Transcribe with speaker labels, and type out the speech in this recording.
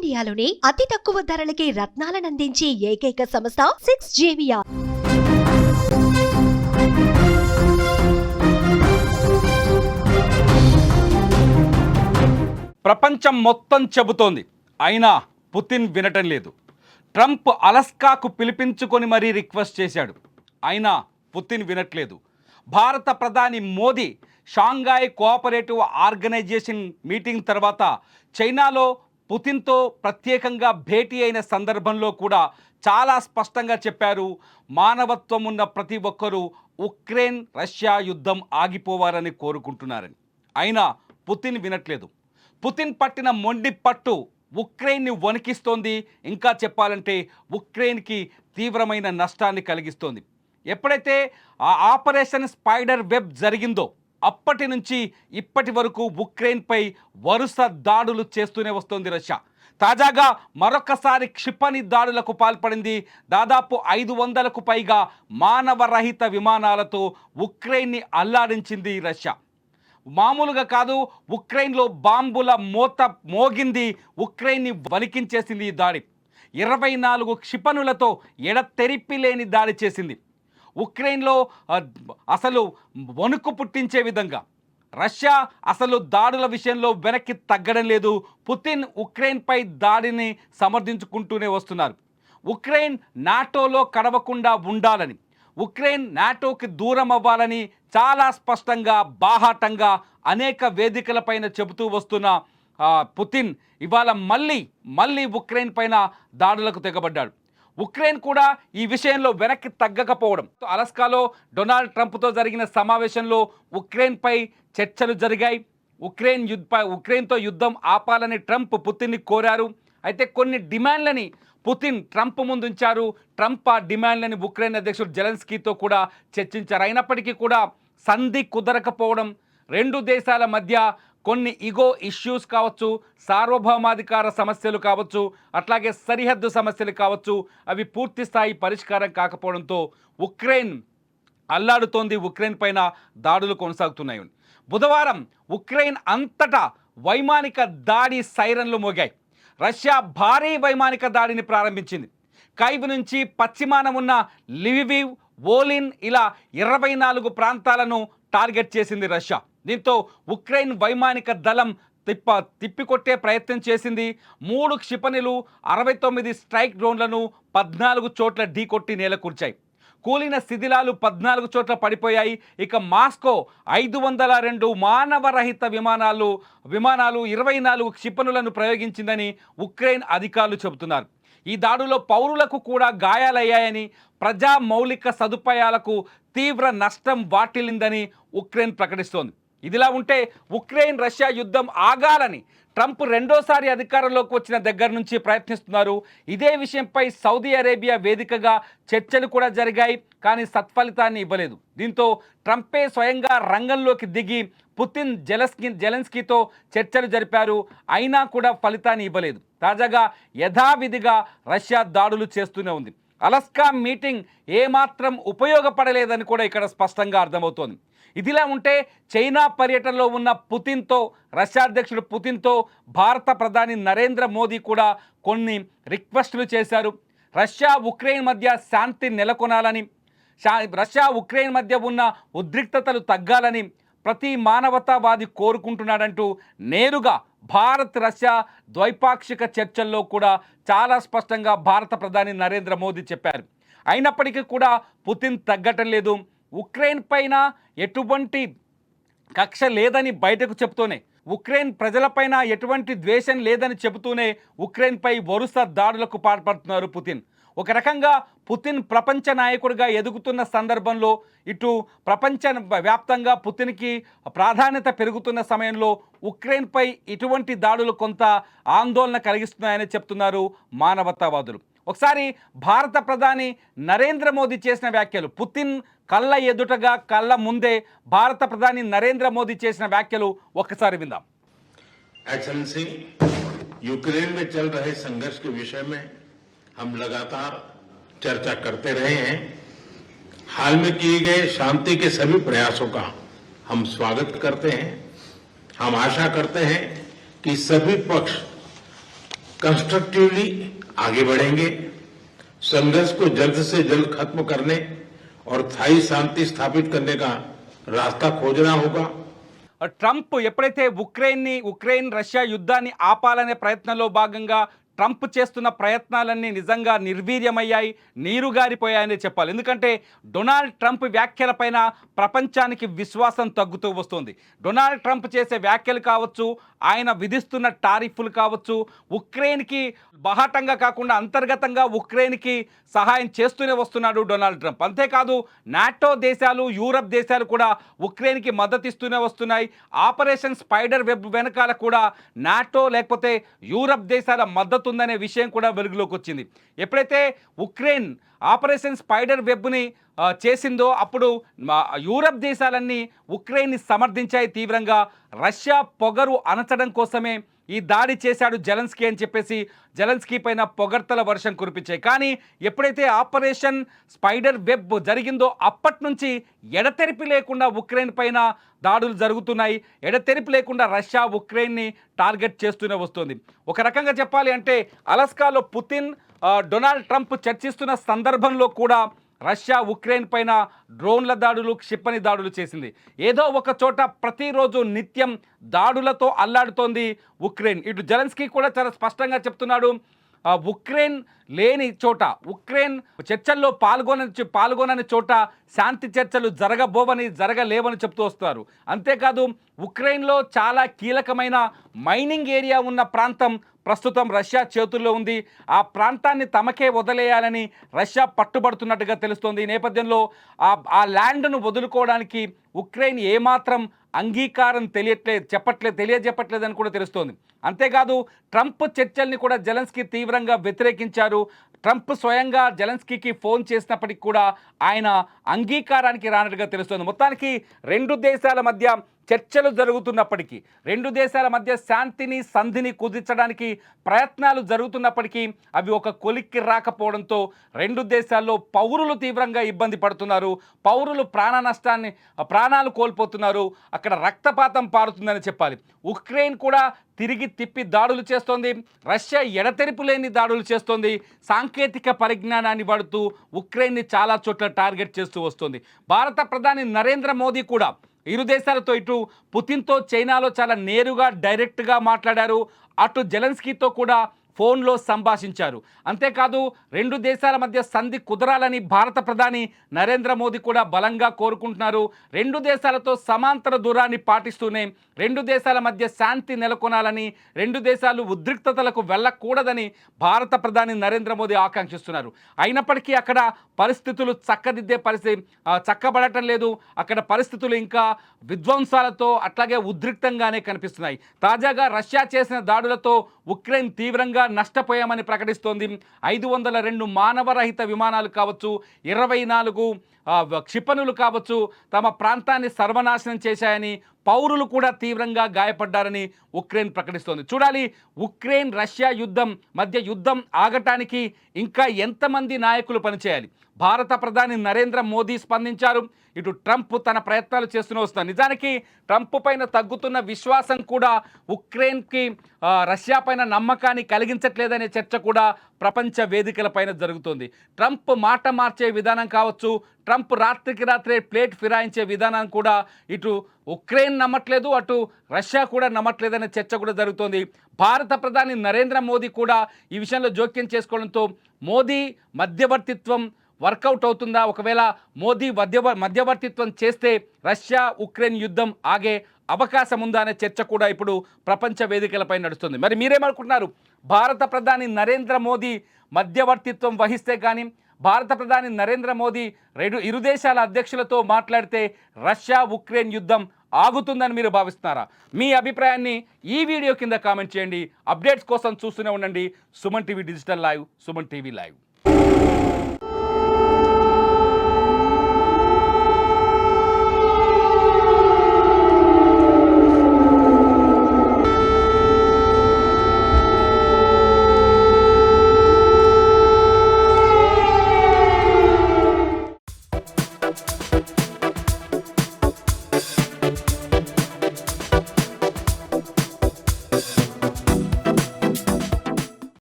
Speaker 1: ఇండియాలోనే అతి తక్కువ ధరలకి రత్నాలనందించే ఏకైక సంస్థ 6JVR.
Speaker 2: ప్రపంచం మొత్తం చెబుతోంది, అయినా పుతిన్ వినటం లేదు. ట్రంప్ అలస్కాకు పిలిపించుకొని మరీ రిక్వెస్ట్ చేశాడు, అయినా పుతిన్ వినట్లేదు. భారత ప్రధాని Modi Shanghai cooperative organisation meeting తర్వాత చైనాలో పుతిన్తో ప్రత్యేకంగా భేటీ అయిన సందర్భంలో కూడా చాలా స్పష్టంగా చెప్పారు, మానవత్వం ఉన్న ప్రతి ఒక్కరూ ఉక్రెయిన్ రష్యా యుద్ధం ఆగిపోవాలని కోరుకుంటున్నారని. అయినా పుతిన్ వినట్లేదు. పుతిన్ పట్టిన మొండి పట్టు ఉక్రెయిన్ని వణికిస్తోంది. ఇంకా చెప్పాలంటే ఉక్రెయిన్కి తీవ్రమైన నష్టాన్ని కలిగిస్తోంది. ఎప్పుడైతే ఆ ఆపరేషన్ స్పైడర్ వెబ్ జరిగిందో అప్పటి నుంచి ఇప్పటి వరకు ఉక్రెయిన్పై వరుస దాడులు చేస్తూనే వస్తోంది రష్యా. తాజాగా మరొకసారి క్షిపణి దాడులకు పాల్పడింది. దాదాపు 500కు పైగా మానవరహిత విమానాలతో ఉక్రెయిన్ని అల్లాడించింది రష్యా. మామూలుగా కాదు, ఉక్రెయిన్లో బాంబుల మోత మోగింది, ఉక్రెయిన్ని వణికించేసింది ఈ దాడి. 24 క్షిపణులతో ఎడతెరిపి లేని దాడి చేసింది. ఉక్రెయిన్లో అసలు వణుకు పుట్టించే విధంగా రష్యా అసలు దాడుల విషయంలో వెనక్కి తగ్గడం లేదు. పుతిన్ ఉక్రెయిన్పై దాడిని సమర్థించుకుంటూనే వస్తున్నారు. ఉక్రెయిన్ నాటోలో కడవకుండా ఉండాలని, ఉక్రెయిన్ నాటోకి దూరం అవ్వాలని చాలా స్పష్టంగా బాహాటంగా అనేక వేదికలపైన చెబుతూ వస్తున్న పుతిన్ ఇవాళ మళ్ళీ ఉక్రెయిన్ పైన దాడులకు తెగబడ్డాడు. ఉక్రెయిన్ కూడా ఈ విషయంలో వెనక్కి తగ్గకపోవడం, అలస్కాలో డొనాల్డ్ ట్రంప్తో జరిగిన సమావేశంలో ఉక్రెయిన్పై చర్చలు జరిగాయి. ఉక్రెయిన్తో యుద్ధం ఆపాలని ట్రంప్ పుతిన్ని కోరారు. అయితే కొన్ని డిమాండ్లని పుతిన్ ట్రంప్ ముందుంచారు. ట్రంప్ ఆ డిమాండ్లని ఉక్రెయిన్ అధ్యక్షుడు జెలెన్స్కీతో కూడా చర్చించారు. అయినప్పటికీ కూడా సంధి కుదరకపోవడం, రెండు దేశాల మధ్య కొన్ని ఇగో ఇష్యూస్ కావచ్చు, సార్వభౌమాధికార సమస్యలు కావచ్చు, అట్లాగే సరిహద్దు సమస్యలు కావచ్చు, అవి పూర్తి స్థాయి పరిష్కారం కాకపోవడంతో ఉక్రెయిన్ అల్లాడుతోంది. ఉక్రెయిన్ పైన దాడులు కొనసాగుతున్నాయి. బుధవారం ఉక్రెయిన్ అంతటా వైమానిక దాడి సైరన్లు మోగాయి. రష్యా భారీ వైమానిక దాడిని ప్రారంభించింది. కైవ్ నుంచి పశ్చిమాన ఉన్న లివివ్, వోలిన్ ఇలా 24 ప్రాంతాలను టార్గెట్ చేసింది రష్యా. దీంతో ఉక్రెయిన్ వైమానిక దళం తిప్పికొట్టే ప్రయత్నం చేసింది. 3 క్షిపణులు, 69 స్ట్రైక్ డ్రోన్లను 14 చోట్ల ఢీకొట్టి నేలకూర్చాయి. కూలిన శిథిలాలు 14 చోట్ల పడిపోయాయి. ఇక మాస్కో 502 మానవరహిత విమానాలు 24 క్షిపణులను ప్రయోగించిందని ఉక్రెయిన్ అధికారులు చెబుతున్నారు. ఈ దాడులో పౌరులకు కూడా గాయాలయ్యాయని, ప్రజా మౌలిక సదుపాయాలకు తీవ్ర నష్టం వాటిల్లిందని ఉక్రెయిన్ ప్రకటిస్తోంది. ఇదిలా ఉంటే ఉక్రెయిన్ రష్యా యుద్ధం ఆగాలని ట్రంప్ రెండోసారి అధికారంలోకి వచ్చిన దగ్గర నుంచి ప్రయత్నిస్తున్నారు. ఇదే విషయంపై సౌదీ అరేబియా వేదికగా చర్చలు కూడా జరిగాయి, కానీ సత్ఫలితాన్ని ఇవ్వలేదు. దీంతో ట్రంపే స్వయంగా రంగంలోకి దిగి పుతిన్ జెలెన్స్కీతో చర్చలు జరిపారు. అయినా కూడా ఫలితాన్ని ఇవ్వలేదు. తాజాగా యథావిధిగా రష్యా దాడులు చేస్తూనే ఉంది. అలస్కా మీటింగ్ ఏమాత్రం ఉపయోగపడలేదని కూడా ఇక్కడ స్పష్టంగా అర్థమవుతోంది. ఇదిలా ఉంటే చైనా పర్యటనలో ఉన్న పుతిన్తో, రష్యా అధ్యక్షుడు పుతిన్తో భారత ప్రధాని నరేంద్ర మోదీ కూడా కొన్ని రిక్వెస్టులు చేశారు. రష్యా ఉక్రెయిన్ మధ్య శాంతి నెలకొనాలని, రష్యా ఉక్రెయిన్ మధ్య ఉన్న ఉద్రిక్తతలు తగ్గాలని ప్రతి మానవతావాది కోరుకుంటున్నాడంటూ నేరుగా భారత్ రష్యా ద్వైపాక్షిక చర్చల్లో కూడా చాలా స్పష్టంగా భారత ప్రధాని నరేంద్ర మోదీ చెప్పారు. అయినప్పటికీ కూడా పుతిన్ తగ్గటం లేదు. ఉక్రెయిన్ పైన ఎటువంటి కక్ష లేదని బయటకు చెబుతూనే, ఉక్రెయిన్ ప్రజలపైన ఎటువంటి ద్వేషం లేదని చెబుతూనే ఉక్రెయిన్పై వరుస దాడులకు పాల్పడుతున్నారు పుతిన్. ఒక రకంగా పుతిన్ ప్రపంచ నాయకుడిగా ఎదుగుతున్న సందర్భంలో, ఇటు ప్రపంచ వ్యాప్తంగా పుతిన్కి ప్రాధాన్యత పెరుగుతున్న సమయంలో ఉక్రెయిన్పై ఇటువంటి దాడులు కొంత ఆందోళన కలిగిస్తున్నాయని చెప్తున్నారు మానవతావాదులు. ఒకసారి భారత ప్రధాని నరేంద్ర మోదీ చేసిన వ్యాఖ్యలు, పుతిన్ కళ్ళ ఎదుటగా కళ్ళ ముందే భారత ప్రధాని నరేంద్ర మోదీ చేసిన వ్యాఖ్యలు ఒక్కసారి విందాం.
Speaker 3: एक्सेलेंसी, यूक्रेन में चल रहे संघर्ष के विषय में हम लगातार चर्चा करते रहे हैं। हाल में किए गए शांति के सभी प्रयासों का हम स्वागत करते हैं। हम आशा करते हैं कि सभी पक्ष कंस्ट्रक्टिवली आगे बढ़ेंगे, संघर्ष को जल्द से जल्द खत्म करने और स्थायी शांति स्थापित करने का रास्ता खोजना होगा।
Speaker 2: ట్రంప్ ఎప్పుడైతే ఉక్రెయిన్ రష్యా యుద్ధాన్ని ఆపాలనే ప్రయత్నంలో భాగంగా ట్రంప్ చేస్తున్న ప్రయత్నాలన్నీ నిజంగా నిర్వీర్యమయ్యాయి, నీరుగారిపోయాయని చెప్పాలి. ఎందుకంటే డొనాల్డ్ ట్రంప్ వ్యాఖ్యలపైన ప్రపంచానికి విశ్వాసం తగ్గుతూ వస్తుంది. డొనాల్డ్ ట్రంప్ చేసే వ్యాఖ్యలు కావచ్చు, ఆయన విధిస్తున్న టారిఫ్లు కావచ్చు, ఉక్రెయిన్కి బాహాటంగా కాకుండా అంతర్గతంగా ఉక్రెయిన్కి సహాయం చేస్తూనే వస్తున్నాడు డొనాల్డ్ ట్రంప్. అంతేకాదు నాటో దేశాలు, యూరప్ దేశాలు కూడా ఉక్రెయిన్కి మద్దతు ఇస్తూనే వస్తున్నాయి. ఆపరేషన్ స్పైడర్ వెబ్ వెనకాల కూడా నాటో లేకపోతే యూరప్ దేశాల మద్దతు ఉందనే విషయం కూడా వెలుగులోకి వచ్చింది. ఎప్పుడైతే ఉక్రెయిన్ ఆపరేషన్ స్పైడర్ వెబ్ని చేసిందో అప్పుడు యూరప్ దేశాలన్నీ ఉక్రెయిన్ని సమర్థించాయి తీవ్రంగా. రష్యా పొగరు అణచడం కోసమే ఈ దాడి చేశాడు జెలెన్స్కీ అని చెప్పేసి జెలెన్స్కీ పైన పొగడ్తల వర్షం కురిపించాయి. కానీ ఎప్పుడైతే ఆపరేషన్ స్పైడర్ వెబ్ జరిగిందో అప్పటి నుంచి ఎడతెరిపి లేకుండా ఉక్రెయిన్ పైన దాడులు జరుగుతున్నాయి. ఎడతెరిపి లేకుండా రష్యా ఉక్రెయిన్ని టార్గెట్ చేస్తూనే వస్తుంది. ఒక రకంగా చెప్పాలి అంటే అలస్కాలో పుతిన్ డొనాల్డ్ ట్రంప్ చర్చిస్తున్న సందర్భంలో కూడా రష్యా ఉక్రెయిన్ పైన డ్రోన్ల దాడులు, క్షిపణి దాడులు చేసింది. ఏదో ఒక చోట ప్రతిరోజు నిత్యం దాడులతో అల్లాడుతోంది ఉక్రెయిన్. ఇటు జెలెన్స్కీ కూడా చాలా స్పష్టంగా చెప్తున్నాడు, ఉక్రెయిన్ లేని చోట, ఉక్రెయిన్ చర్చల్లో పాల్గొనని చోట శాంతి చర్చలు జరగలేవని చెప్తూ వస్తారు. అంతేకాదు ఉక్రెయిన్లో చాలా కీలకమైన మైనింగ్ ఏరియా ఉన్న ప్రాంతం ప్రస్తుతం రష్యా చేతుల్లో ఉంది. ఆ ప్రాంతాన్ని తమకే వదిలేయాలని రష్యా పట్టుబడుతున్నట్టుగా తెలుస్తోంది. ఈ నేపథ్యంలో ఆ ల్యాండ్ను వదులుకోవడానికి ఉక్రెయిన్ ఏమాత్రం అంగీకారం తెలియజెప్పట్లేదని కూడా తెలుస్తోంది. అంతేకాదు ట్రంప్ చర్చల్ని కూడా జెలెన్స్కీ తీవ్రంగా వ్యతిరేకించారు. ట్రంప్ స్వయంగా జెలెన్స్కీకి ఫోన్ చేసినప్పటికీ కూడా ఆయన అంగీకారానికి రానట్టుగా తెలుస్తోంది. మొత్తానికి రెండు దేశాల మధ్య చర్చలు జరుగుతున్నప్పటికీ, రెండు దేశాల మధ్య శాంతిని సంధిని కుదించడానికి ప్రయత్నాలు జరుగుతున్నప్పటికీ అవి ఒక కొలిక్కి రాకపోవడంతో రెండు దేశాల్లో పౌరులు తీవ్రంగా ఇబ్బంది పడుతున్నారు. పౌరులు ప్రాణాలు కోల్పోతున్నారు. అక్కడ రక్తపాతం పారుతుందని చెప్పాలి. ఉక్రెయిన్ కూడా తిరిగి తిప్పి దాడులు చేస్తోంది. రష్యా ఎడతెరిపి లేని దాడులు చేస్తోంది. సాంకేతిక పరిజ్ఞానాన్ని వాడుతూ ఉక్రెయిన్ని చాలా చోట్ల టార్గెట్ చేస్తూ వస్తుంది. భారత ప్రధాని నరేంద్ర మోదీ కూడా ఇరు దేశాలతో ఇటు పుతిన్తో చైనాలో చాలా నేరుగా డైరెక్ట్గా మాట్లాడారు. అటు జెలెన్స్కీతో కూడా ఫోన్లో సంభాషించారు. అంతేకాదు రెండు దేశాల మధ్య సంధి కుదరాలని భారత ప్రధాని నరేంద్ర మోదీ కూడా బలంగా కోరుకుంటున్నారు. రెండు దేశాలతో సమాంతర దూరాన్ని పాటిస్తూనే రెండు దేశాల మధ్య శాంతి నెలకొనాలని, రెండు దేశాలు ఉద్రిక్తతలకు వెళ్ళకూడదని భారత ప్రధాని నరేంద్ర మోదీ ఆకాంక్షిస్తున్నారు. అయినప్పటికీ అక్కడ పరిస్థితులు చక్కబడటం లేదు. అక్కడ పరిస్థితులు ఇంకా విధ్వంసాలతో అట్లాగే ఉద్రిక్తంగానే కనిపిస్తున్నాయి. తాజాగా రష్యా చేసిన దాడులతో ఉక్రెయిన్ తీవ్రంగా నష్టపోయామని ప్రకటిస్తోంది. 502 మానవరహిత విమానాలు కావచ్చు, 24 క్షిపణులు కావచ్చు తమ ప్రాంతాన్ని సర్వనాశనం చేశాయని, పౌరులు కూడా తీవ్రంగా గాయపడ్డారని ఉక్రెయిన్ ప్రకటిస్తోంది. చూడాలి ఉక్రెయిన్ రష్యా యుద్ధం ఆగటానికి ఇంకా ఎంతమంది నాయకులు పనిచేయాలి. భారత ప్రధాని నరేంద్ర మోదీ స్పందించారు. ఇటు ట్రంప్ తన ప్రయత్నాలు చేస్తూనే వస్తున్నారు. నిజానికి ట్రంప్ పైన తగ్గుతున్న విశ్వాసం కూడా ఉక్రెయిన్కి రష్యా పైన నమ్మకాన్ని కలిగించట్లేదనే చర్చ కూడా ప్రపంచ వేదికలపైన జరుగుతుంది. ట్రంప్ మాట మార్చే విధానం కావచ్చు, ట్రంప్ రాత్రికి రాత్రే ప్లేట్ ఫిరాయించే విధానం కూడా ఇటు ఉక్రెయిన్ నమ్మట్లేదు, అటు రష్యా కూడా నమ్మట్లేదనే చర్చ కూడా జరుగుతోంది. భారత ప్రధాని నరేంద్ర మోదీ కూడా ఈ విషయంలో జోక్యం చేసుకోవడంతో మోదీ మధ్యవర్తిత్వం వర్కౌట్ అవుతుందా? ఒకవేళ మోదీ మధ్యవర్తిత్వం చేస్తే రష్యా ఉక్రెయిన్ యుద్ధం ఆగే అవకాశం ఉందా అనే చర్చ కూడా ఇప్పుడు ప్రపంచ వేదికలపై నడుస్తుంది. మరి మీరేమనుకుంటున్నారు? భారత ప్రధాని నరేంద్ర మోదీ మధ్యవర్తిత్వం వహిస్తే కానీ, భారత ప్రధాని నరేంద్ర మోదీ ఇరు దేశాల అధ్యక్షులతో మాట్లాడితే రష్యా ఉక్రెయిన్ యుద్ధం ఆగుతుందని మీరు భావిస్తున్నారా? మీ అభిప్రాయాన్ని ఈ వీడియో కింద కామెంట్ చేయండి. అప్డేట్స్ కోసం చూస్తూనే ఉండండి Suman TV digital live, Suman TV live.